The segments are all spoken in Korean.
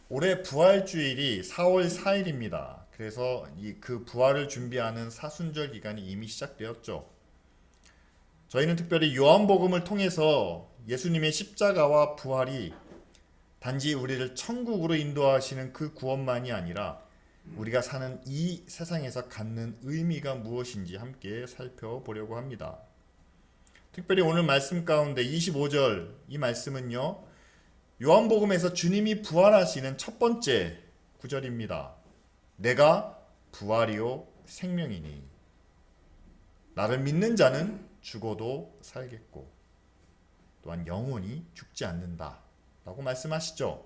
올해 부활주일이 4월 4일입니다. 그래서 그 부활을 준비하는 사순절 기간이 이미 시작되었죠. 저희는 특별히 요한복음을 통해서 예수님의 십자가와 부활이 단지 우리를 천국으로 인도하시는 그 구원만이 아니라 우리가 사는 이 세상에서 갖는 의미가 무엇인지 함께 살펴보려고 합니다. 특별히 오늘 말씀 가운데 25절 이 말씀은요, 요한복음에서 주님이 부활하시는 첫 번째 구절입니다. 내가 부활이요 생명이니 나를 믿는 자는 죽어도 살겠고 또한 영원히 죽지 않는다 라고 말씀하시죠.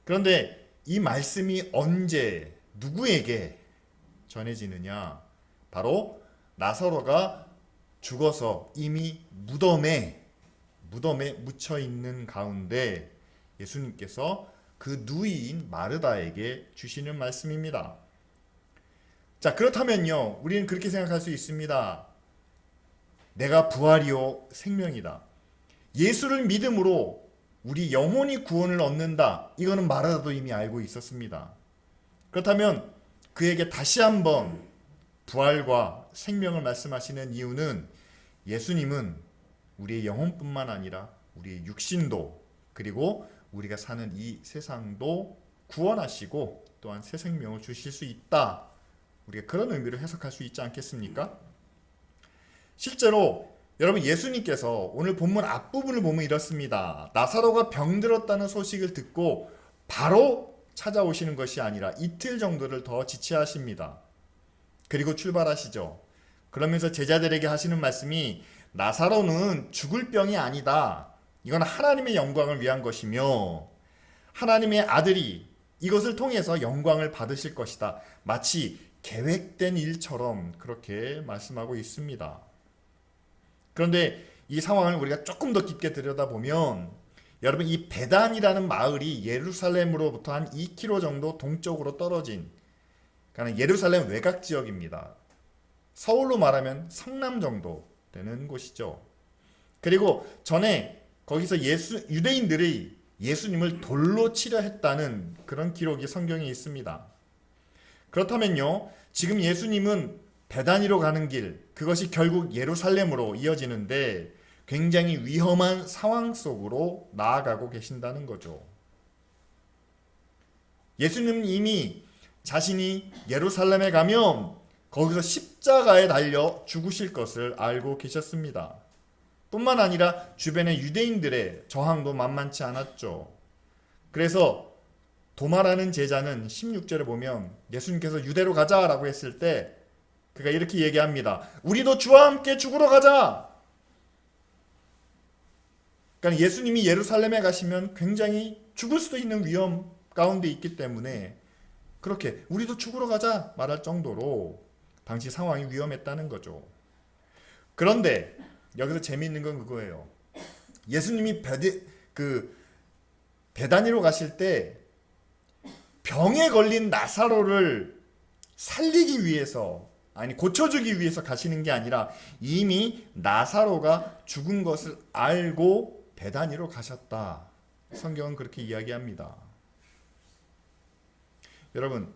그런데 이 말씀이 언제 누구에게 전해지느냐, 바로 나사로가 죽어서 이미 무덤에 묻혀 있는 가운데 예수님께서 그 누이인 마르다에게 주시는 말씀입니다. 자, 그렇다면요, 우리는 그렇게 생각할 수 있습니다. 내가 부활이요 생명이다. 예수를 믿음으로 우리 영혼이 구원을 얻는다. 이거는 마르다도 이미 알고 있었습니다. 그렇다면 그에게 다시 한번 부활과 생명을 말씀하시는 이유는 예수님은 우리의 영혼뿐만 아니라 우리의 육신도, 그리고 우리가 사는 이 세상도 구원하시고 또한 새 생명을 주실 수 있다. 우리가 그런 의미로 해석할 수 있지 않겠습니까? 실제로 여러분, 예수님께서 오늘 본문 앞부분을 보면 이렇습니다. 나사로가 병들었다는 소식을 듣고 바로 찾아오시는 것이 아니라 이틀 정도를 더 지체하십니다. 그리고 출발하시죠. 그러면서 제자들에게 하시는 말씀이 나사로는 죽을 병이 아니다. 이건 하나님의 영광을 위한 것이며 하나님의 아들이 이것을 통해서 영광을 받으실 것이다. 마치 계획된 일처럼 그렇게 말씀하고 있습니다. 그런데 이 상황을 우리가 조금 더 깊게 들여다보면 여러분, 이 베단이라는 마을이 예루살렘으로부터 한 2km 정도 동쪽으로 떨어진, 그러니까 예루살렘 외곽 지역입니다. 서울로 말하면 성남 정도 되는 곳이죠. 그리고 전에 거기서 유대인들이 예수님을 돌로 치려 했다는 그런 기록이 성경에 있습니다. 그렇다면요, 지금 예수님은 베다니로 가는 길, 그것이 결국 예루살렘으로 이어지는데 굉장히 위험한 상황 속으로 나아가고 계신다는 거죠. 예수님은 이미 자신이 예루살렘에 가면 거기서 십자가에 달려 죽으실 것을 알고 계셨습니다. 뿐만 아니라 주변의 유대인들의 저항도 만만치 않았죠. 그래서 도마라는 제자는 16절에 보면 예수님께서 유대로 가자라고 했을 때 그가 이렇게 얘기합니다. 우리도 주와 함께 죽으러 가자. 그러니까 예수님이 예루살렘에 가시면 굉장히 죽을 수도 있는 위험 가운데 있기 때문에 그렇게 우리도 죽으러 가자 말할 정도로 당시 상황이 위험했다는 거죠. 그런데 여기서 재미있는 건 그거예요. 예수님이 베다니로 가실 때 병에 걸린 나사로를 살리기 위해서, 아니 고쳐주기 위해서 가시는 게 아니라 이미 나사로가 죽은 것을 알고 베다니로 가셨다. 성경은 그렇게 이야기합니다. 여러분,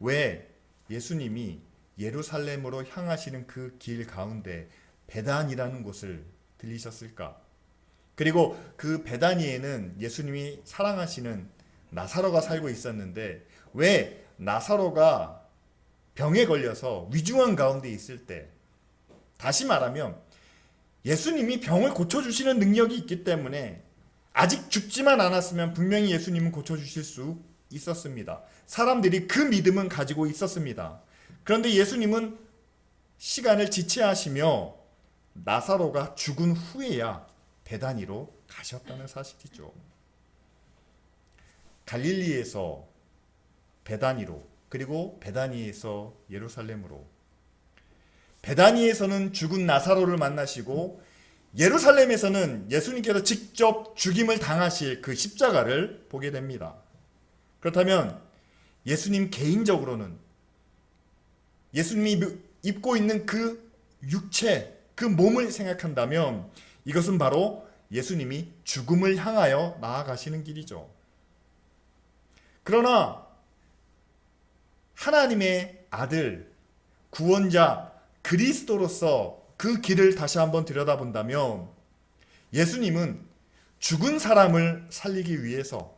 왜 예수님이 예루살렘으로 향하시는 그 길 가운데 베단이라는 곳을 들리셨을까? 그리고 그 베다니에는 예수님이 사랑하시는 나사로가 살고 있었는데 왜 나사로가 병에 걸려서 위중한 가운데 있을 때, 다시 말하면 예수님이 병을 고쳐주시는 능력이 있기 때문에 아직 죽지만 않았으면 분명히 예수님은 고쳐주실 수 있었습니다. 사람들이 그 믿음은 가지고 있었습니다. 그런데 예수님은 시간을 지체하시며 나사로가 죽은 후에야 베다니로 가셨다는 사실이죠. 갈릴리에서 베다니로, 그리고 베다니에서 예루살렘으로. 베다니에서는 죽은 나사로를 만나시고 예루살렘에서는 예수님께서 직접 죽임을 당하실 그 십자가를 보게 됩니다. 그렇다면 예수님 개인적으로는 예수님이 입고 있는 그 육체, 그 몸을 생각한다면 이것은 바로 예수님이 죽음을 향하여 나아가시는 길이죠. 그러나 하나님의 아들, 구원자 그리스도로서 그 길을 다시 한번 들여다본다면 예수님은 죽은 사람을 살리기 위해서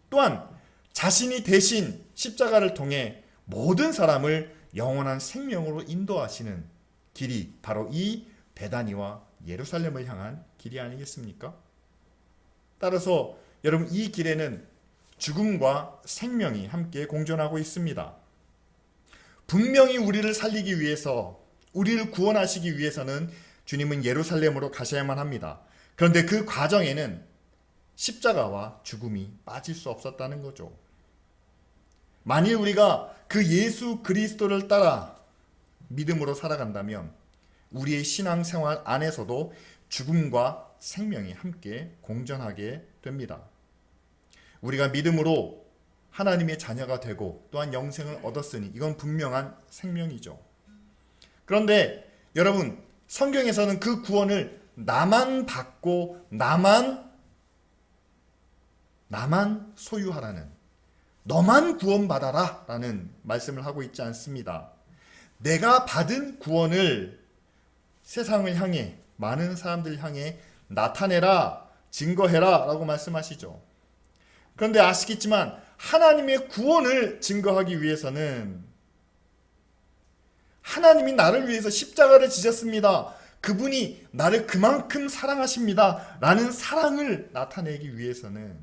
또한 자신이 대신 십자가를 통해 모든 사람을 영원한 생명으로 인도하시는 길이 바로 이 베다니와 예루살렘을 향한 길이 아니겠습니까? 따라서 여러분, 이 길에는 죽음과 생명이 함께 공존하고 있습니다. 분명히 우리를 살리기 위해서, 우리를 구원하시기 위해서는 주님은 예루살렘으로 가셔야만 합니다. 그런데 그 과정에는 십자가와 죽음이 빠질 수 없었다는 거죠. 만일 우리가 그 예수 그리스도를 따라 믿음으로 살아간다면 우리의 신앙생활 안에서도 죽음과 생명이 함께 공존하게 됩니다. 우리가 믿음으로 하나님의 자녀가 되고 또한 영생을 얻었으니 이건 분명한 생명이죠. 그런데 여러분, 성경에서는 그 구원을 나만 받고 나만 소유하라는, 너만 구원받아라 라는 말씀을 하고 있지 않습니다. 내가 받은 구원을 세상을 향해, 많은 사람들 향해 나타내라, 증거해라 라고 말씀하시죠. 그런데 아시겠지만 하나님의 구원을 증거하기 위해서는 하나님이 나를 위해서 십자가를 지셨습니다, 그분이 나를 그만큼 사랑하십니다 라는 사랑을 나타내기 위해서는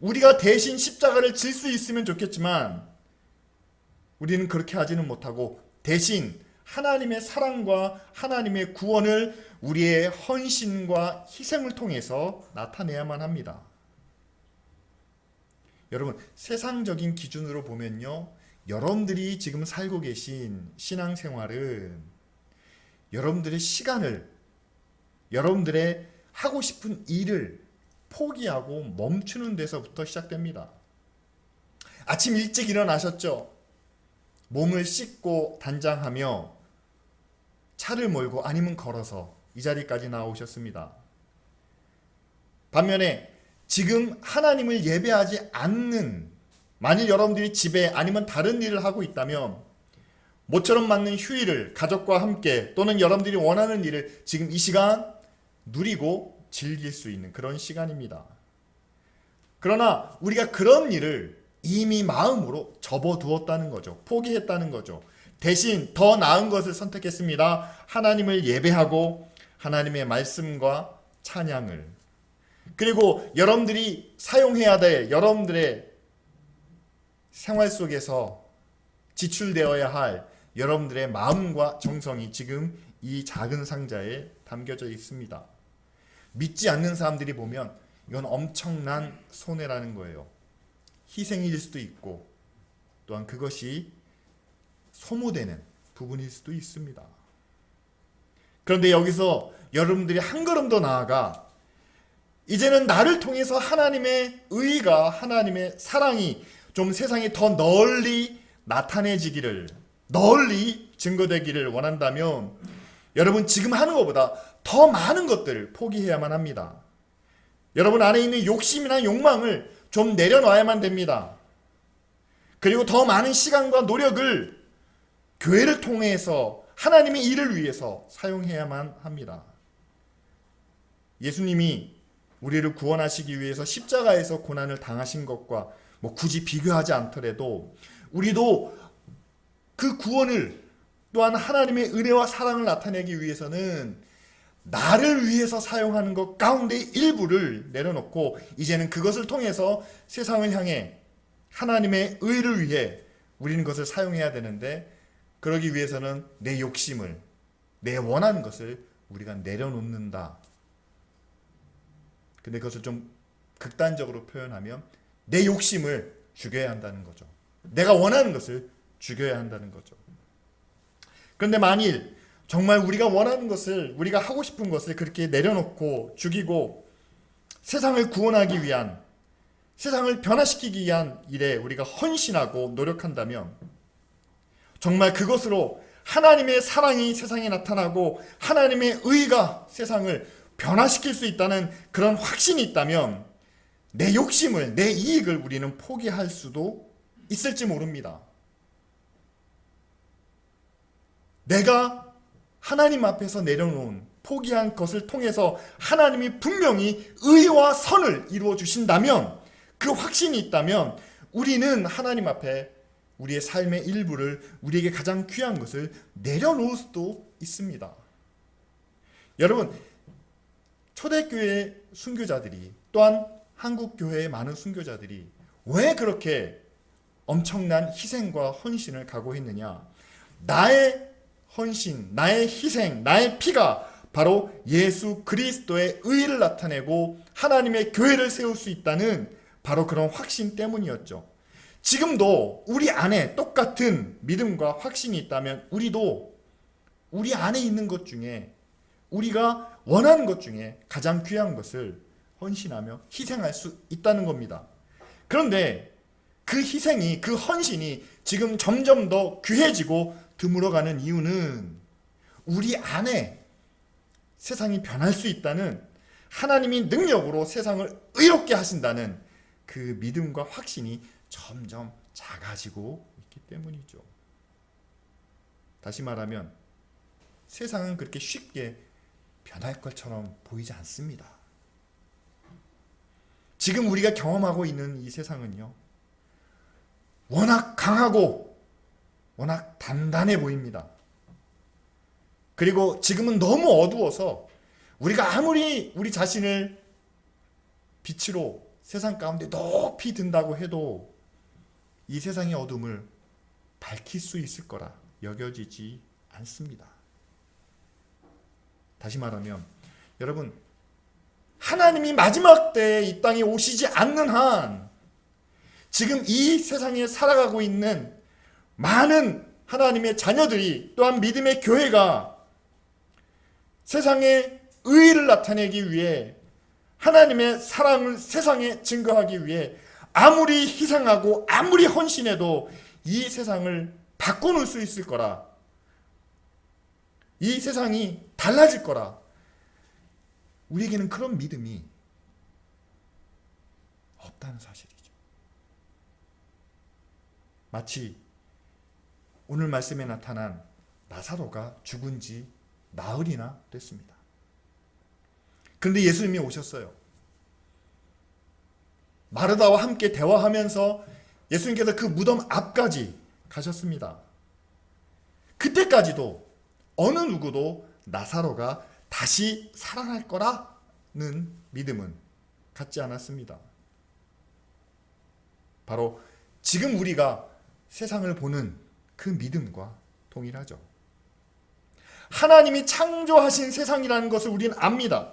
우리가 대신 십자가를 질 수 있으면 좋겠지만 우리는 그렇게 하지는 못하고 대신 하나님의 사랑과 하나님의 구원을 우리의 헌신과 희생을 통해서 나타내야만 합니다. 여러분, 세상적인 기준으로 보면요, 여러분들이 지금 살고 계신 신앙생활은 여러분들의 시간을, 여러분들의 하고 싶은 일을 포기하고 멈추는 데서부터 시작됩니다. 아침 일찍 일어나셨죠? 몸을 씻고 단장하며 차를 몰고 아니면 걸어서 이 자리까지 나오셨습니다. 반면에 지금 하나님을 예배하지 않는, 만일 여러분들이 집에 아니면 다른 일을 하고 있다면 모처럼 맞는 휴일을 가족과 함께 또는 여러분들이 원하는 일을 지금 이 시간 누리고 즐길 수 있는 그런 시간입니다. 그러나 우리가 그런 일을 이미 마음으로 접어두었다는 거죠. 포기했다는 거죠. 대신 더 나은 것을 선택했습니다. 하나님을 예배하고 하나님의 말씀과 찬양을, 그리고 여러분들이 사용해야 될 여러분들의 생활 속에서 지출되어야 할 여러분들의 마음과 정성이 지금 이 작은 상자에 담겨져 있습니다. 믿지 않는 사람들이 보면 이건 엄청난 손해라는 거예요. 희생일 수도 있고 또한 그것이 소모되는 부분일 수도 있습니다. 그런데 여기서 여러분들이 한 걸음 더 나아가 이제는 나를 통해서 하나님의 의가, 하나님의 사랑이 좀 세상에 더 널리 나타내지기를, 널리 증거되기를 원한다면 여러분, 지금 하는 것보다 더 많은 것들을 포기해야만 합니다. 여러분 안에 있는 욕심이나 욕망을 좀 내려놔야만 됩니다. 그리고 더 많은 시간과 노력을 교회를 통해서 하나님의 일을 위해서 사용해야만 합니다. 예수님이 우리를 구원하시기 위해서 십자가에서 고난을 당하신 것과 굳이 비교하지 않더라도 우리도 그 구원을, 또한 하나님의 은혜와 사랑을 나타내기 위해서는 나를 위해서 사용하는 것 가운데 일부를 내려놓고 이제는 그것을 통해서 세상을 향해 하나님의 의를 위해 우리는 그것을 사용해야 되는데, 그러기 위해서는 내 욕심을, 내 원하는 것을 우리가 내려놓는다. 근데 그것을 좀 극단적으로 표현하면 내 욕심을 죽여야 한다는 거죠. 내가 원하는 것을 죽여야 한다는 거죠. 그런데 만일 정말 우리가 원하는 것을, 우리가 하고 싶은 것을 그렇게 내려놓고 죽이고 세상을 구원하기 위한, 세상을 변화시키기 위한 일에 우리가 헌신하고 노력한다면 정말 그것으로 하나님의 사랑이 세상에 나타나고 하나님의 의가 세상을 변화시킬 수 있다는 그런 확신이 있다면 내 욕심을, 내 이익을 우리는 포기할 수도 있을지 모릅니다. 내가 하나님 앞에서 내려놓은 포기한 것을 통해서 하나님이 분명히 의와 선을 이루어 주신다면, 그 확신이 있다면 우리는 하나님 앞에 우리의 삶의 일부를, 우리에게 가장 귀한 것을 내려놓을 수도 있습니다. 여러분, 초대교회 순교자들이, 또한 한국교회의 많은 순교자들이 왜 그렇게 엄청난 희생과 헌신을 각오했느냐? 나의 헌신, 나의 희생, 나의 피가 바로 예수 그리스도의 의를 나타내고 하나님의 교회를 세울 수 있다는 바로 그런 확신 때문이었죠. 지금도 우리 안에 똑같은 믿음과 확신이 있다면 우리도 우리 안에 있는 것 중에, 우리가 원하는 것 중에 가장 귀한 것을 헌신하며 희생할 수 있다는 겁니다. 그런데 그 희생이, 그 헌신이 지금 점점 더 귀해지고 드물어가는 이유는 우리 안에 세상이 변할 수 있다는, 하나님이 능력으로 세상을 의롭게 하신다는 그 믿음과 확신이 점점 작아지고 있기 때문이죠. 다시 말하면 세상은 그렇게 쉽게 변할 것처럼 보이지 않습니다. 지금 우리가 경험하고 있는 이 세상은요, 워낙 강하고 워낙 단단해 보입니다. 그리고 지금은 너무 어두워서 우리가 아무리 우리 자신을 빛으로 세상 가운데 높이 든다고 해도 이 세상의 어둠을 밝힐 수 있을 거라 여겨지지 않습니다. 다시 말하면 여러분, 하나님이 마지막 때에 이 땅에 오시지 않는 한 지금 이 세상에 살아가고 있는 많은 하나님의 자녀들이, 또한 믿음의 교회가 세상에 의의를 나타내기 위해, 하나님의 사랑을 세상에 증거하기 위해 아무리 희생하고 아무리 헌신해도 이 세상을 바꿔놓을 수 있을 거라, 이 세상이 달라질 거라, 우리에게는 그런 믿음이 없다는 사실이죠. 마치 오늘 말씀에 나타난 나사로가 죽은 지 나흘이나 됐습니다. 그런데 예수님이 오셨어요. 마르다와 함께 대화하면서 예수님께서 그 무덤 앞까지 가셨습니다. 그때까지도 어느 누구도 나사로가 다시 살아날 거라는 믿음은 갖지 않았습니다. 바로 지금 우리가 세상을 보는 그 믿음과 동일하죠. 하나님이 창조하신 세상이라는 것을 우리는 압니다.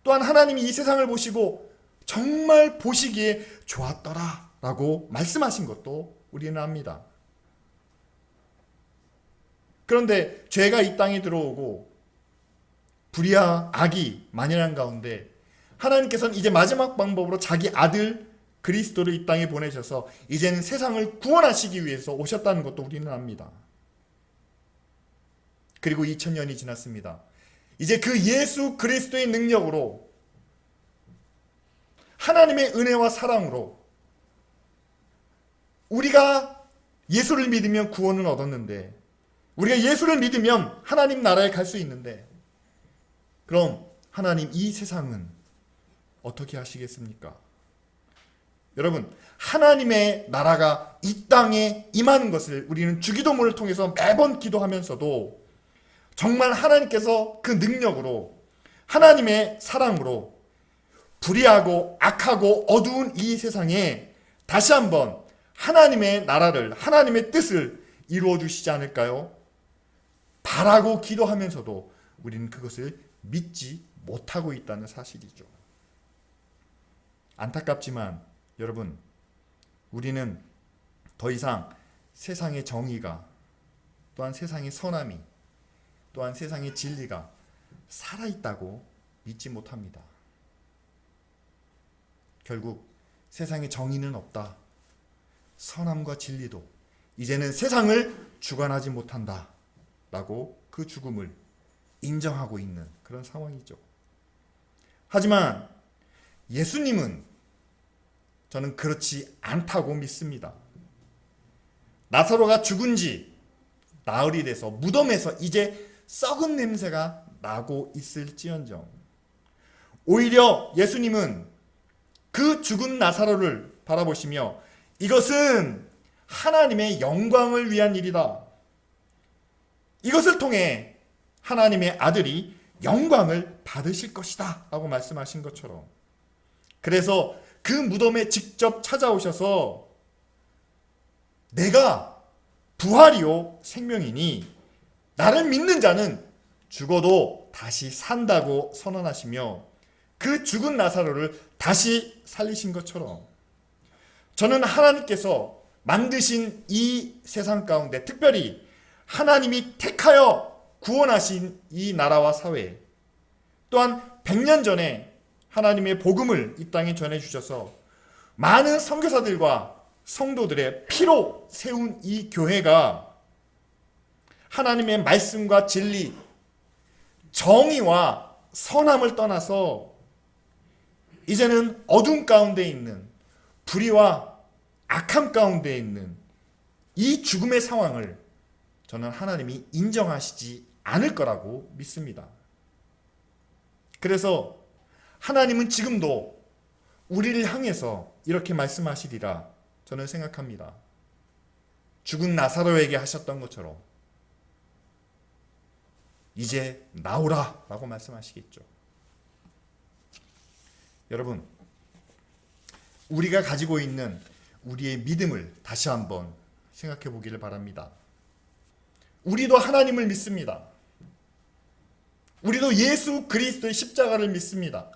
또한 하나님이 이 세상을 보시고 정말 보시기에 좋았더라 라고 말씀하신 것도 우리는 압니다. 그런데 죄가 이 땅에 들어오고 불의와 악이 만연한 가운데 하나님께서는 이제 마지막 방법으로 자기 아들 그리스도를 이 땅에 보내셔서 이제는 세상을 구원하시기 위해서 오셨다는 것도 우리는 압니다. 그리고 2000년이 지났습니다. 이제 그 예수 그리스도의 능력으로, 하나님의 은혜와 사랑으로 우리가 예수를 믿으면 구원을 얻었는데, 우리가 예수를 믿으면 하나님 나라에 갈 수 있는데, 그럼 하나님 이 세상은 어떻게 하시겠습니까? 여러분, 하나님의 나라가 이 땅에 임하는 것을 우리는 주기도문을 통해서 매번 기도하면서도 정말 하나님께서 그 능력으로, 하나님의 사랑으로 불의하고 악하고 어두운 이 세상에 다시 한번 하나님의 나라를, 하나님의 뜻을 이루어 주시지 않을까요? 바라고 기도하면서도 우리는 그것을 믿지 못하고 있다는 사실이죠. 안타깝지만 여러분, 우리는 더 이상 세상의 정의가, 또한 세상의 선함이, 또한 세상의 진리가 살아있다고 믿지 못합니다. 결국 세상의 정의는 없다, 선함과 진리도 이제는 세상을 주관하지 못한다 라고 그 죽음을 인정하고 있는 그런 상황이죠. 하지만 예수님은 저는 그렇지 않다고 믿습니다. 나사로가 죽은 지 나흘이 돼서 무덤에서 이제 썩은 냄새가 나고 있을지언정 오히려 예수님은 그 죽은 나사로를 바라보시며 이것은 하나님의 영광을 위한 일이다. 이것을 통해 하나님의 아들이 영광을 받으실 것이다 라고 말씀하신 것처럼 그래서 그 무덤에 직접 찾아오셔서 내가 부활이요 생명이니 나를 믿는 자는 죽어도 다시 산다고 선언하시며 그 죽은 나사로를 다시 살리신 것처럼 저는 하나님께서 만드신 이 세상 가운데 특별히 하나님이 택하여 구원하신 이 나라와 사회 또한 100년 전에 하나님의 복음을 이 땅에 전해주셔서 많은 선교사들과 성도들의 피로 세운 이 교회가 하나님의 말씀과 진리, 정의와 선함을 떠나서 이제는 어둠 가운데 있는 불의와 악함 가운데 있는 이 죽음의 상황을 저는 하나님이 인정하시지 않을 거라고 믿습니다. 그래서 하나님은 지금도 우리를 향해서 이렇게 말씀하시리라 저는 생각합니다. 죽은 나사로에게 하셨던 것처럼 이제 나오라 라고 말씀하시겠죠. 여러분, 우리가 가지고 있는 우리의 믿음을 다시 한번 생각해 보기를 바랍니다. 우리도 하나님을 믿습니다. 우리도 예수 그리스도의 십자가를 믿습니다.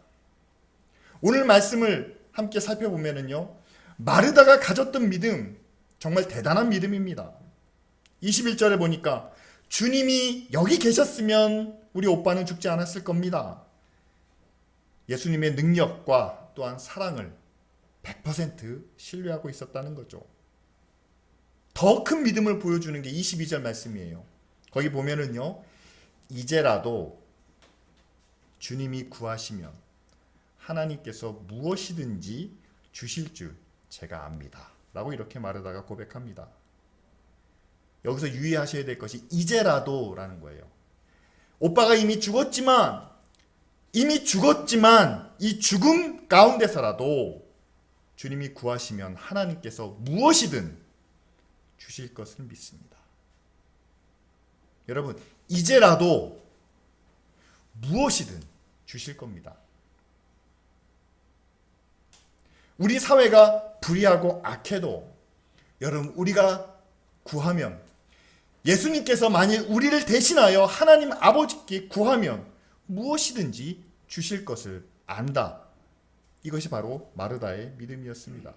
오늘 말씀을 함께 살펴보면요, 마르다가 가졌던 믿음 정말 대단한 믿음입니다. 21절에 보니까 주님이 여기 계셨으면 우리 오빠는 죽지 않았을 겁니다. 예수님의 능력과 또한 사랑을 100% 신뢰하고 있었다는 거죠. 더 큰 믿음을 보여주는 게 22절 말씀이에요. 거기 보면은요, 이제라도 주님이 구하시면 하나님께서 무엇이든지 주실 줄 제가 압니다 라고 이렇게 마르다가 고백합니다. 여기서 유의하셔야 될 것이 이제라도 라는 거예요. 오빠가 이미 죽었지만 이 죽음 가운데서라도 주님이 구하시면 하나님께서 무엇이든 주실 것을 믿습니다. 여러분, 이제라도 무엇이든 주실 겁니다. 우리 사회가 불의하고 악해도 여러분, 우리가 구하면, 예수님께서 만일 우리를 대신하여 하나님 아버지께 구하면 무엇이든지 주실 것을 안다. 이것이 바로 마르다의 믿음이었습니다.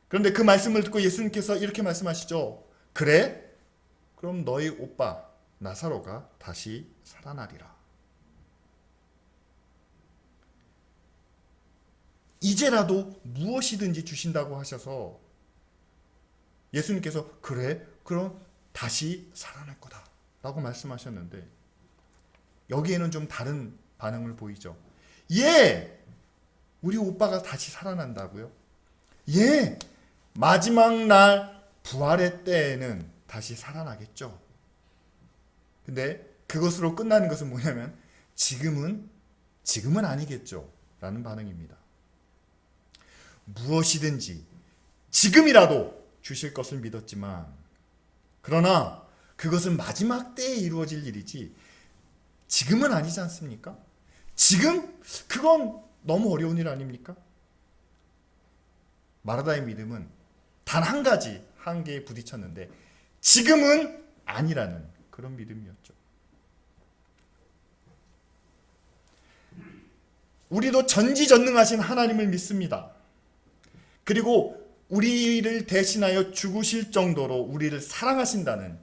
그런데 그 말씀을 듣고 예수님께서 이렇게 말씀하시죠. 그래? 그럼 너희 오빠 나사로가 다시 살아나리라. 이제라도 무엇이든지 주신다고 하셔서 예수님께서 그래? 그럼 다시 살아날 거다 라고 말씀하셨는데 여기에는 좀 다른 반응을 보이죠. 예! 우리 오빠가 다시 살아난다고요? 예! 마지막 날 부활의 때에는 다시 살아나겠죠. 근데 그것으로 끝나는 것은 뭐냐면 지금은 아니겠죠 라는 반응입니다. 무엇이든지 지금이라도 주실 것을 믿었지만 그러나 그것은 마지막 때에 이루어질 일이지 지금은 아니지 않습니까? 지금? 그건 너무 어려운 일 아닙니까? 마르다의 믿음은 단 한 가지 한계에 부딪혔는데 지금은 아니라는 그런 믿음이었죠. 우리도 전지전능하신 하나님을 믿습니다. 그리고 우리를 대신하여 죽으실 정도로 우리를 사랑하신다는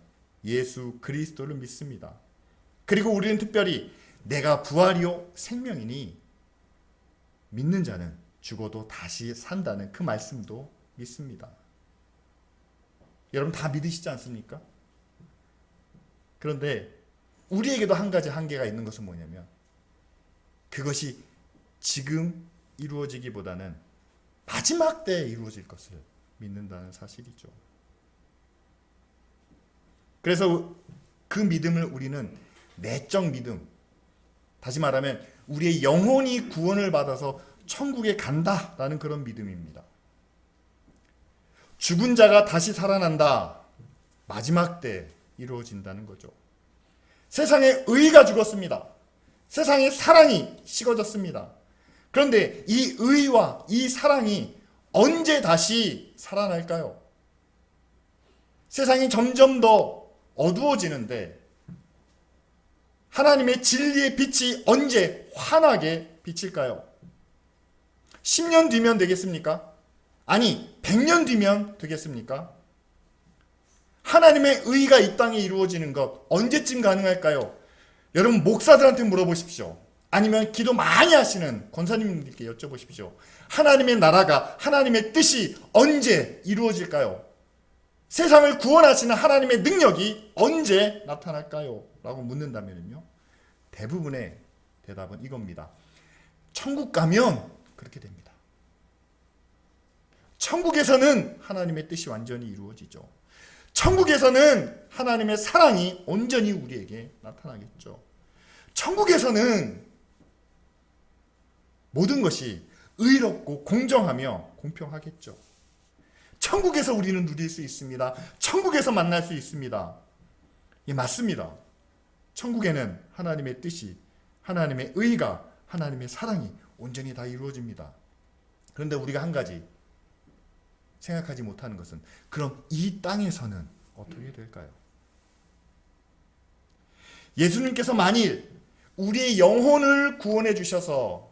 예수 그리스도를 믿습니다. 그리고 우리는 특별히 내가 부활이요 생명이니 믿는 자는 죽어도 다시 산다는 그 말씀도 믿습니다. 여러분 다 믿으시지 않습니까? 그런데 우리에게도 한 가지 한계가 있는 것은 뭐냐면 그것이 지금 이루어지기보다는 마지막 때에 이루어질 것을 믿는다는 사실이죠. 그래서 그 믿음을 우리는 내적 믿음, 다시 말하면 우리의 영혼이 구원을 받아서 천국에 간다라는 그런 믿음입니다. 죽은 자가 다시 살아난다. 마지막 때 이루어진다는 거죠. 세상에 의가 죽었습니다. 세상에 사랑이 식어졌습니다. 그런데 이 의와 이 사랑이 언제 다시 살아날까요? 세상이 점점 더 어두워지는데 하나님의 진리의 빛이 언제 환하게 비칠까요? 10년 뒤면 되겠습니까? 아니, 100년 뒤면 되겠습니까? 하나님의 의가 이 땅에 이루어지는 것 언제쯤 가능할까요? 여러분 목사들한테 물어보십시오. 아니면 기도 많이 하시는 권사님들께 여쭤보십시오. 하나님의 나라가, 하나님의 뜻이 언제 이루어질까요? 세상을 구원하시는 하나님의 능력이 언제 나타날까요? 라고 묻는다면요, 대부분의 대답은 이겁니다. 천국 가면 그렇게 됩니다. 천국에서는 하나님의 뜻이 완전히 이루어지죠. 천국에서는 하나님의 사랑이 온전히 우리에게 나타나겠죠. 천국에서는 모든 것이 의롭고 공정하며 공평하겠죠. 천국에서 우리는 누릴 수 있습니다. 천국에서 만날 수 있습니다. 예, 맞습니다. 천국에는 하나님의 뜻이, 하나님의 의가, 하나님의 사랑이 온전히 다 이루어집니다. 그런데 우리가 한 가지 생각하지 못하는 것은, 그럼 이 땅에서는 어떻게 될까요? 예수님께서 만일 우리의 영혼을 구원해 주셔서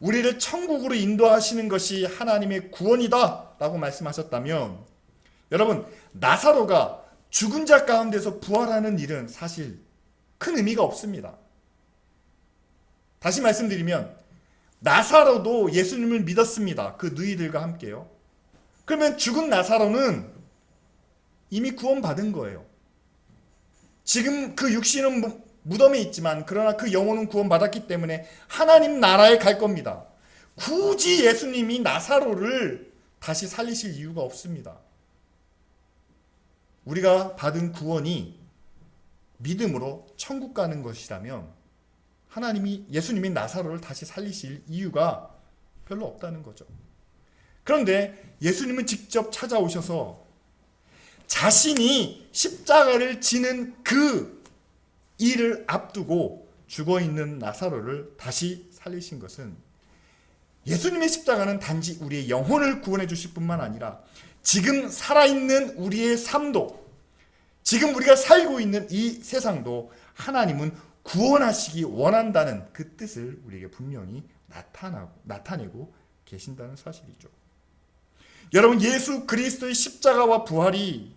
우리를 천국으로 인도하시는 것이 하나님의 구원이다 라고 말씀하셨다면, 여러분 나사로가 죽은 자 가운데서 부활하는 일은 사실 큰 의미가 없습니다. 다시 말씀드리면 나사로도 예수님을 믿었습니다. 그 누이들과 함께요. 그러면 죽은 나사로는 이미 구원받은 거예요. 지금 그 육신은 무덤에 있지만 그러나 그 영혼은 구원받았기 때문에 하나님 나라에 갈 겁니다. 굳이 예수님이 나사로를 다시 살리실 이유가 없습니다. 우리가 받은 구원이 믿음으로 천국 가는 것이라면 예수님이 나사로를 다시 살리실 이유가 별로 없다는 거죠. 그런데 예수님은 직접 찾아오셔서 자신이 십자가를 지는 그 일을 앞두고 죽어있는 나사로를 다시 살리신 것은, 예수님의 십자가는 단지 우리의 영혼을 구원해 주실 뿐만 아니라 지금 살아있는 우리의 삶도, 지금 우리가 살고 있는 이 세상도 하나님은 구원하시기 원한다는 그 뜻을 우리에게 분명히 나타내고 계신다는 사실이죠. 여러분, 예수 그리스도의 십자가와 부활이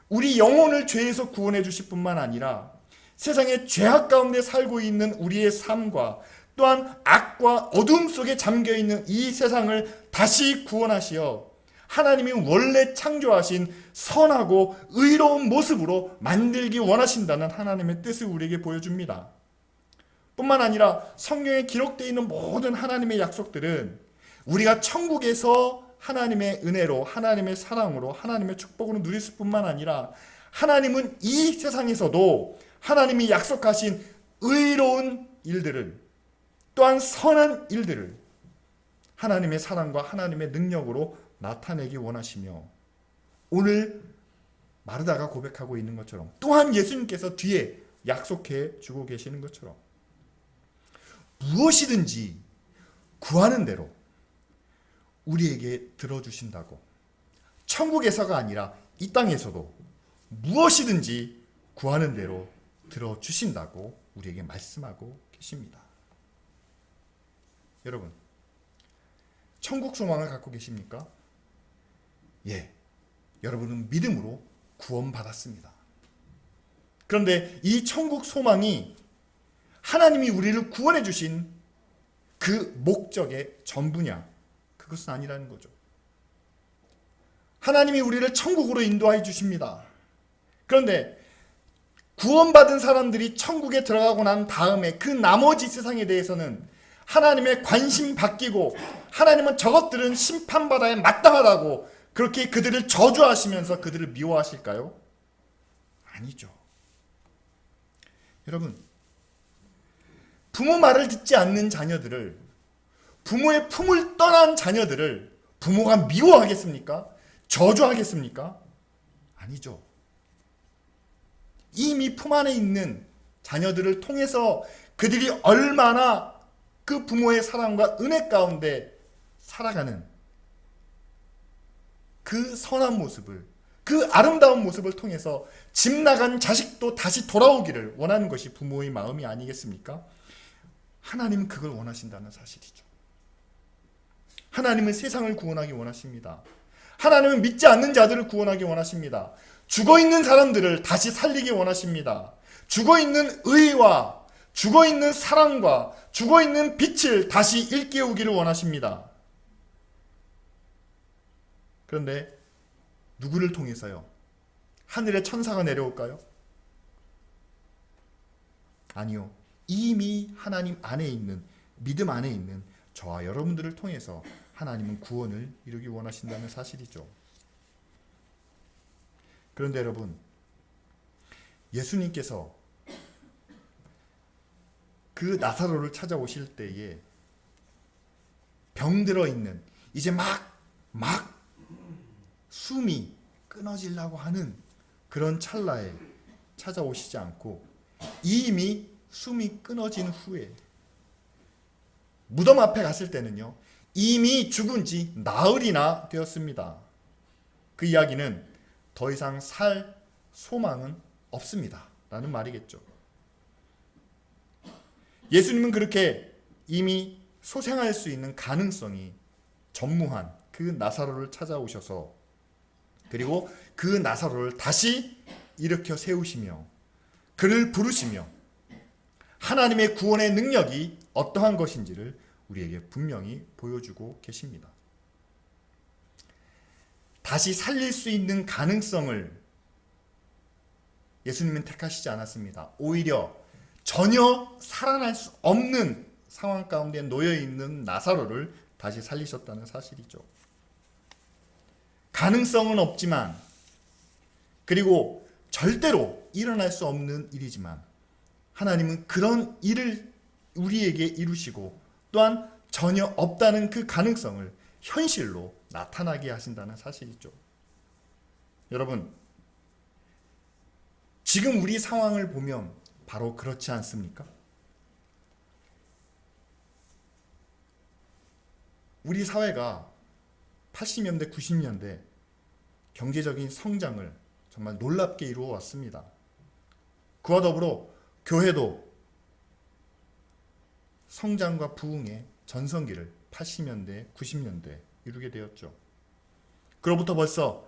우리 영혼을 죄에서 구원해 주실 뿐만 아니라 세상의 죄악 가운데 살고 있는 우리의 삶과 또한 악과 어둠 속에 잠겨있는 이 세상을 다시 구원하시어 하나님이 원래 창조하신 선하고 의로운 모습으로 만들기 원하신다는 하나님의 뜻을 우리에게 보여줍니다. 뿐만 아니라 성경에 기록되어 있는 모든 하나님의 약속들은 우리가 천국에서 하나님의 은혜로, 하나님의 사랑으로, 하나님의 축복으로 누릴 뿐만 아니라 하나님은 이 세상에서도 하나님이 약속하신 의로운 일들을, 또한 선한 일들을 하나님의 사랑과 하나님의 능력으로 나타내기 원하시며, 오늘 마르다가 고백하고 있는 것처럼, 또한 예수님께서 뒤에 약속해 주고 계시는 것처럼 무엇이든지 구하는 대로 우리에게 들어주신다고, 천국에서가 아니라 이 땅에서도 무엇이든지 구하는 대로 들어주신다고 우리에게 말씀하고 계십니다. 여러분, 천국 소망을 갖고 계십니까? 예, 여러분은 믿음으로 구원받았습니다. 그런데 이 천국 소망이 하나님이 우리를 구원해 주신 그 목적의 전부냐? 그것은 아니라는 거죠. 하나님이 우리를 천국으로 인도해 주십니다. 그런데 구원받은 사람들이 천국에 들어가고 난 다음에 그 나머지 세상에 대해서는 하나님의 관심 바뀌고 하나님은 저것들은 심판받아야 마땅하다고 그렇게 그들을 저주하시면서 그들을 미워하실까요? 아니죠. 여러분, 부모 말을 듣지 않는 자녀들을, 부모의 품을 떠난 자녀들을 부모가 미워하겠습니까? 저주하겠습니까? 아니죠. 이미 품 안에 있는 자녀들을 통해서 그들이 얼마나 그 부모의 사랑과 은혜 가운데 살아가는 그 선한 모습을, 그 아름다운 모습을 통해서 집 나간 자식도 다시 돌아오기를 원하는 것이 부모의 마음이 아니겠습니까? 하나님은 그걸 원하신다는 사실이죠. 하나님은 세상을 구원하기 원하십니다. 하나님은 믿지 않는 자들을 구원하기 원하십니다. 죽어있는 사람들을 다시 살리기 원하십니다. 죽어있는 의와 죽어있는 사랑과 죽어있는 빛을 다시 일깨우기를 원하십니다. 그런데 누구를 통해서요? 하늘의 천사가 내려올까요? 아니요. 이미 하나님 안에 있는, 믿음 안에 있는 저와 여러분들을 통해서 하나님은 구원을 이루기 원하신다는 사실이죠. 그런데 여러분, 예수님께서 그 나사로를 찾아오실 때에 병들어 있는, 이제 막 숨이 끊어지려고 하는 그런 찰나에 찾아오시지 않고 이미 숨이 끊어진 후에 무덤 앞에 갔을 때는요, 이미 죽은 지 나흘이나 되었습니다. 그 이야기는 더 이상 살 소망은 없습니다 라는 말이겠죠. 예수님은 그렇게 이미 소생할 수 있는 가능성이 전무한 그 나사로를 찾아오셔서, 그리고 그 나사로를 다시 일으켜 세우시며 그를 부르시며 하나님의 구원의 능력이 어떠한 것인지를 우리에게 분명히 보여주고 계십니다. 다시 살릴 수 있는 가능성을 예수님은 택하시지 않았습니다. 오히려 전혀 살아날 수 없는 상황 가운데 놓여있는 나사로를 다시 살리셨다는 사실이죠. 가능성은 없지만, 그리고 절대로 일어날 수 없는 일이지만 하나님은 그런 일을 우리에게 이루시고 또한 전혀 없다는 그 가능성을 현실로 나타나게 하신다는 사실이죠. 여러분, 지금 우리 상황을 보면 바로 그렇지 않습니까? 우리 사회가 80년대, 90년대 경제적인 성장을 정말 놀랍게 이루어 왔습니다. 그와 더불어 교회도 성장과 부흥의 전성기를 80년대, 90년대 이루게 되었죠. 그로부터 벌써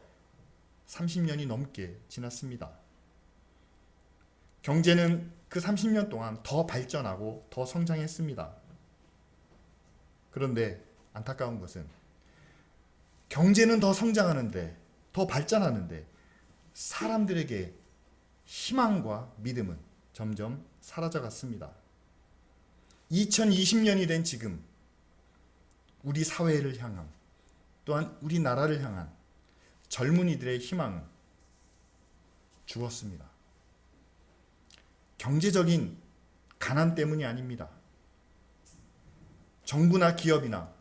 30년이 넘게 지났습니다. 경제는 그 30년 동안 더 발전하고 더 성장했습니다. 그런데 안타까운 것은 경제는 더 성장하는데, 더 발전하는데 사람들에게 희망과 믿음은 점점 사라져갔습니다. 2020년이 된 지금 우리 사회를 향한, 또한 우리나라를 향한 젊은이들의 희망은 죽었습니다. 경제적인 가난 때문이 아닙니다. 정부나 기업이나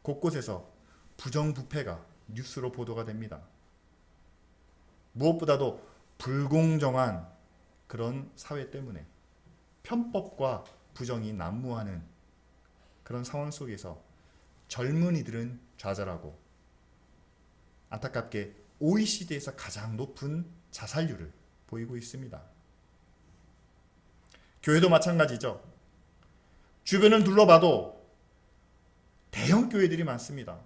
곳곳에서 부정부패가 뉴스로 보도가 됩니다. 무엇보다도 불공정한 그런 사회 때문에 편법과 부정이 난무하는 그런 상황 속에서 젊은이들은 좌절하고, 안타깝게 OECD에서 가장 높은 자살률을 보이고 있습니다. 교회도 마찬가지죠. 주변을 둘러봐도 대형 교회들이 많습니다.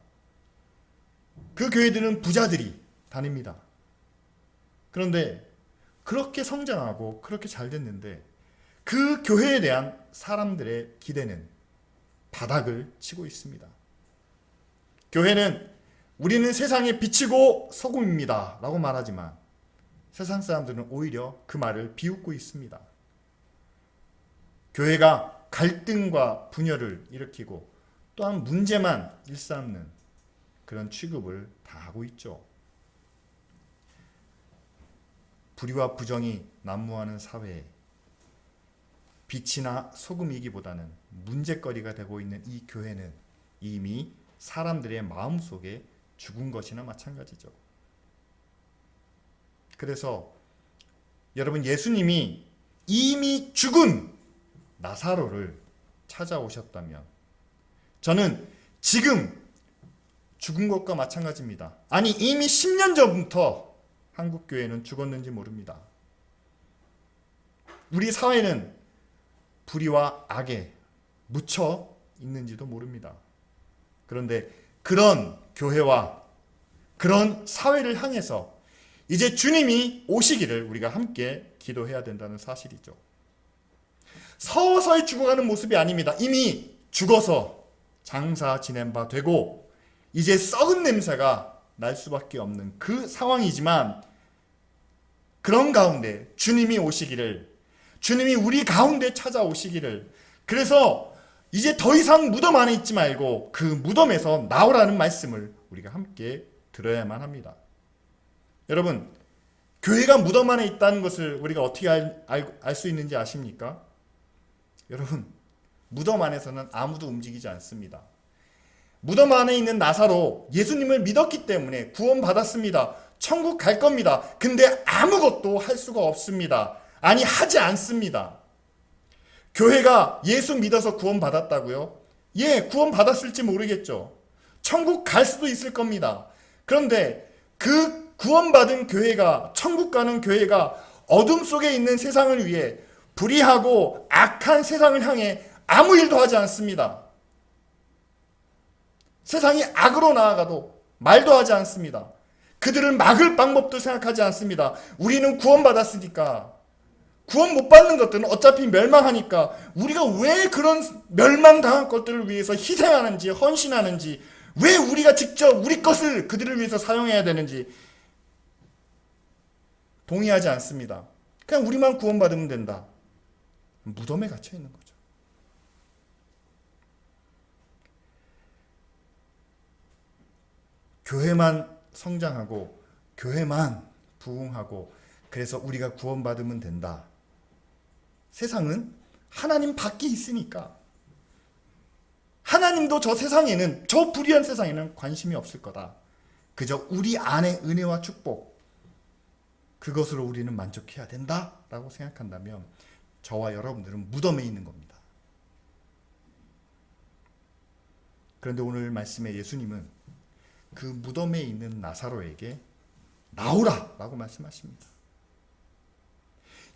그 교회들은 부자들이 다닙니다. 그런데 그렇게 성장하고 그렇게 잘 됐는데 그 교회에 대한 사람들의 기대는 바닥을 치고 있습니다. 교회는 우리는 세상의 빛이고 소금입니다 라고 말하지만 세상 사람들은 오히려 그 말을 비웃고 있습니다. 교회가 갈등과 분열을 일으키고 또한 문제만 일삼는 그런 취급을 다 하고 있죠. 불의와 부정이 난무하는 사회에 빛이나 소금이기보다는 문제거리가 되고 있는 이 교회는 이미 사람들의 마음속에 죽은 것이나 마찬가지죠. 그래서 여러분, 예수님이 이미 죽은 나사로를 찾아오셨다면 저는 지금 죽은 것과 마찬가지입니다. 아니, 이미 10년 전부터 한국교회는 죽었는지 모릅니다. 우리 사회는 불의와 악에 묻혀 있는지도 모릅니다. 그런데 그런 교회와 그런 사회를 향해서 이제 주님이 오시기를 우리가 함께 기도해야 된다는 사실이죠. 서서히 죽어가는 모습이 아닙니다. 이미 죽어서 장사 지낸 바 되고 이제 썩은 냄새가 날 수밖에 없는 그 상황이지만, 그런 가운데 주님이 오시기를, 주님이 우리 가운데 찾아오시기를, 그래서 이제 더 이상 무덤 안에 있지 말고 그 무덤에서 나오라는 말씀을 우리가 함께 들어야만 합니다. 여러분, 교회가 무덤 안에 있다는 것을 우리가 어떻게 알 수 있는지 아십니까? 여러분, 무덤 안에서는 아무도 움직이지 않습니다. 무덤 안에 있는 나사로 예수님을 믿었기 때문에 구원받았습니다. 천국 갈 겁니다. 근데 아무것도 할 수가 없습니다. 아니, 하지 않습니다. 교회가 예수 믿어서 구원받았다고요? 예, 구원받았을지 모르겠죠. 천국 갈 수도 있을 겁니다. 그런데 그 구원받은 교회가, 천국 가는 교회가 어둠 속에 있는 세상을 위해, 불의하고 악한 세상을 향해 아무 일도 하지 않습니다. 세상이 악으로 나아가도 말도 하지 않습니다. 그들을 막을 방법도 생각하지 않습니다. 우리는 구원받았으니까, 구원 못 받는 것들은 어차피 멸망하니까 우리가 왜 그런 멸망당한 것들을 위해서 희생하는지, 헌신하는지, 왜 우리가 직접 우리 것을 그들을 위해서 사용해야 되는지 동의하지 않습니다. 그냥 우리만 구원받으면 된다. 무덤에 갇혀 있는 거죠. 교회만 성장하고 교회만 부흥하고 그래서 우리가 구원받으면 된다. 세상은 하나님 밖에 있으니까 하나님도 저 세상에는, 저 불의한 세상에는 관심이 없을 거다. 그저 우리 안의 은혜와 축복, 그것으로 우리는 만족해야 된다라고 생각한다면 저와 여러분들은 무덤에 있는 겁니다. 그런데 오늘 말씀에 예수님은 그 무덤에 있는 나사로에게 나오라 라고 말씀하십니다.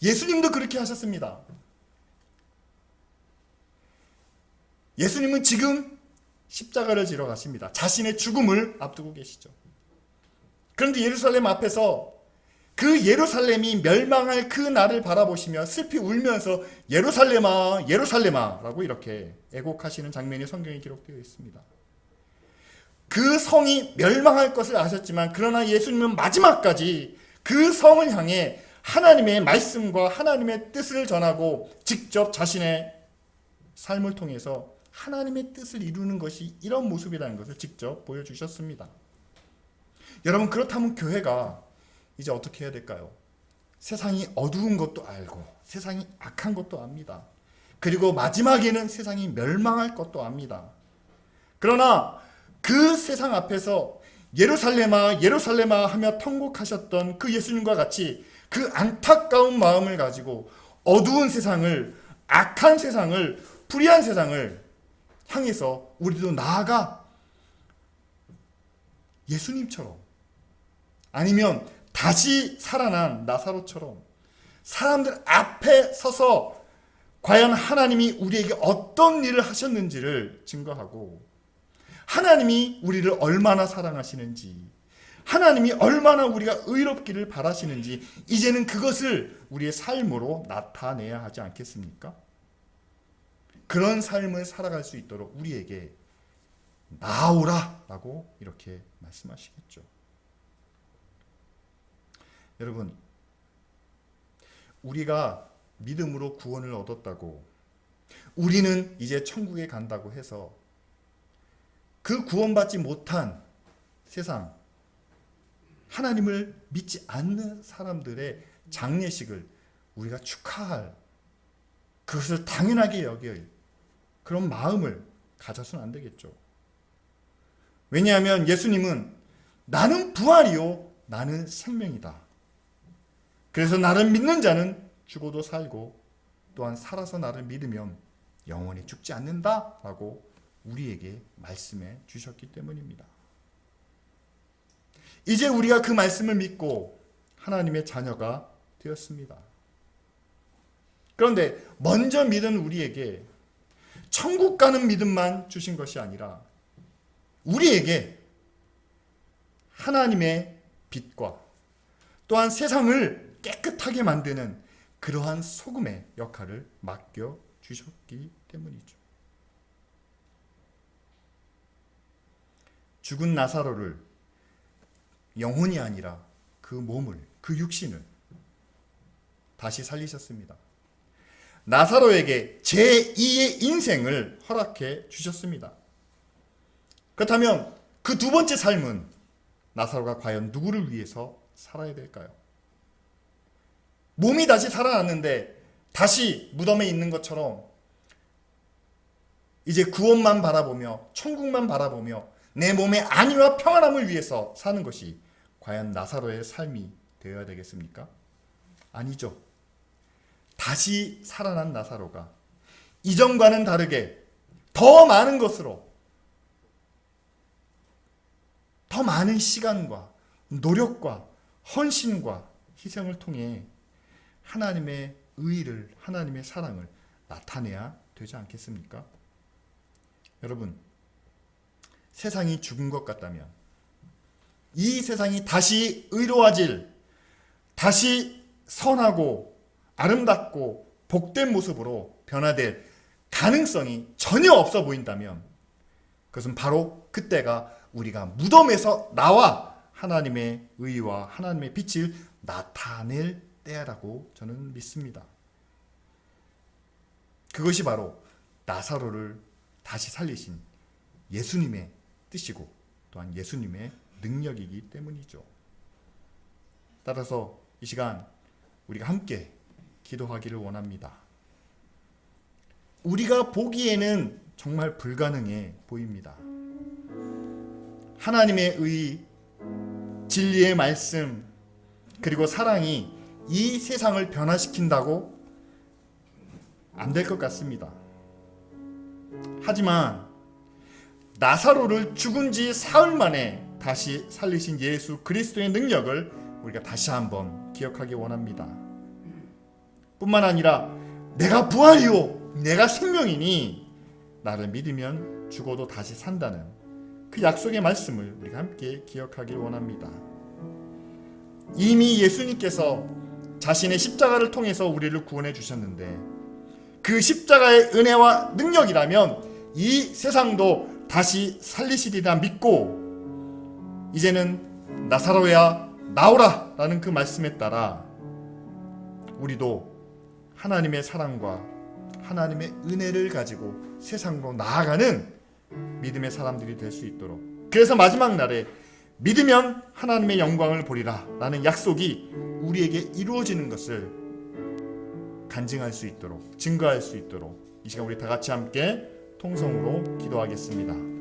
예수님도 그렇게 하셨습니다. 예수님은 지금 십자가를 지러 가십니다. 자신의 죽음을 앞두고 계시죠. 그런데 예루살렘 앞에서 그 예루살렘이 멸망할 그 날을 바라보시며 슬피 울면서 예루살렘아 예루살렘아 라고 이렇게 애곡하시는 장면이 성경에 기록되어 있습니다. 그 성이 멸망할 것을 아셨지만 그러나 예수님은 마지막까지 그 성을 향해 하나님의 말씀과 하나님의 뜻을 전하고 직접 자신의 삶을 통해서 하나님의 뜻을 이루는 것이 이런 모습이라는 것을 직접 보여주셨습니다. 여러분, 그렇다면 교회가 이제 어떻게 해야 될까요? 세상이 어두운 것도 알고 세상이 악한 것도 압니다. 그리고 마지막에는 세상이 멸망할 것도 압니다. 그러나 그 세상 앞에서 예루살렘아 예루살렘아 하며 통곡하셨던 그 예수님과 같이 그 안타까운 마음을 가지고 어두운 세상을, 악한 세상을, 불의한 세상을 향해서 우리도 나아가 예수님처럼, 아니면 다시 살아난 나사로처럼 사람들 앞에 서서 과연 하나님이 우리에게 어떤 일을 하셨는지를 증거하고 하나님이 우리를 얼마나 사랑하시는지, 하나님이 얼마나 우리가 의롭기를 바라시는지 이제는 그것을 우리의 삶으로 나타내야 하지 않겠습니까? 그런 삶을 살아갈 수 있도록 우리에게 나오라 라고 이렇게 말씀하시겠죠. 여러분, 우리가 믿음으로 구원을 얻었다고, 우리는 이제 천국에 간다고 해서 그 구원받지 못한 세상, 하나님을 믿지 않는 사람들의 장례식을 우리가 축하할, 그것을 당연하게 여길 그런 마음을 가져서는 안 되겠죠. 왜냐하면 예수님은 나는 부활이요 나는 생명이다. 그래서 나를 믿는 자는 죽어도 살고 또한 살아서 나를 믿으면 영원히 죽지 않는다라고 우리에게 말씀해 주셨기 때문입니다. 이제 우리가 그 말씀을 믿고 하나님의 자녀가 되었습니다. 그런데 먼저 믿은 우리에게 천국 가는 믿음만 주신 것이 아니라 우리에게 하나님의 빛과 또한 세상을 깨끗하게 만드는 그러한 소금의 역할을 맡겨 주셨기 때문이죠. 죽은 나사로를 영혼이 아니라 그 몸을, 그 육신을 다시 살리셨습니다. 나사로에게 제2의 인생을 허락해 주셨습니다. 그렇다면 그 두 번째 삶은 나사로가 과연 누구를 위해서 살아야 될까요? 몸이 다시 살아났는데 다시 무덤에 있는 것처럼 이제 구원만 바라보며 천국만 바라보며 내 몸의 안위와 평안함을 위해서 사는 것이 과연 나사로의 삶이 되어야 되겠습니까? 아니죠. 다시 살아난 나사로가 이전과는 다르게 더 많은 것으로, 더 많은 시간과 노력과 헌신과 희생을 통해 하나님의 의를, 하나님의 사랑을 나타내야 되지 않겠습니까? 여러분, 세상이 죽은 것 같다면 이 세상이 다시 의로워질, 다시 선하고 아름답고 복된 모습으로 변화될 가능성이 전혀 없어 보인다면 그것은 바로 그때가 우리가 무덤에서 나와 하나님의 의와 하나님의 빛을 나타낼 때라고 저는 믿습니다. 그것이 바로 나사로를 다시 살리신 예수님의 뜻이고 또한 예수님의 능력이기 때문이죠. 따라서 이 시간 우리가 함께 기도하기를 원합니다. 우리가 보기에는 정말 불가능해 보입니다. 하나님의 의, 진리의 말씀, 그리고 사랑이 이 세상을 변화시킨다고 안 될 것 같습니다. 하지만 나사로를 죽은 지 사흘 만에 다시 살리신 예수 그리스도의 능력을 우리가 다시 한번 기억하기 원합니다. 뿐만 아니라 내가 부활이요 내가 생명이니 나를 믿으면 죽어도 다시 산다는 그 약속의 말씀을 우리가 함께 기억하길 원합니다. 이미 예수님께서 자신의 십자가를 통해서 우리를 구원해 주셨는데 그 십자가의 은혜와 능력이라면 이 세상도 다시 살리시리라 믿고 이제는 나사로야 나오라 라는 그 말씀에 따라 우리도 하나님의 사랑과 하나님의 은혜를 가지고 세상으로 나아가는 믿음의 사람들이 될 수 있도록, 그래서 마지막 날에 믿으면 하나님의 영광을 보리라 라는 약속이 우리에게 이루어지는 것을 간증할 수 있도록, 증거할 수 있도록 이 시간 우리 다 같이 함께 통성으로 기도하겠습니다.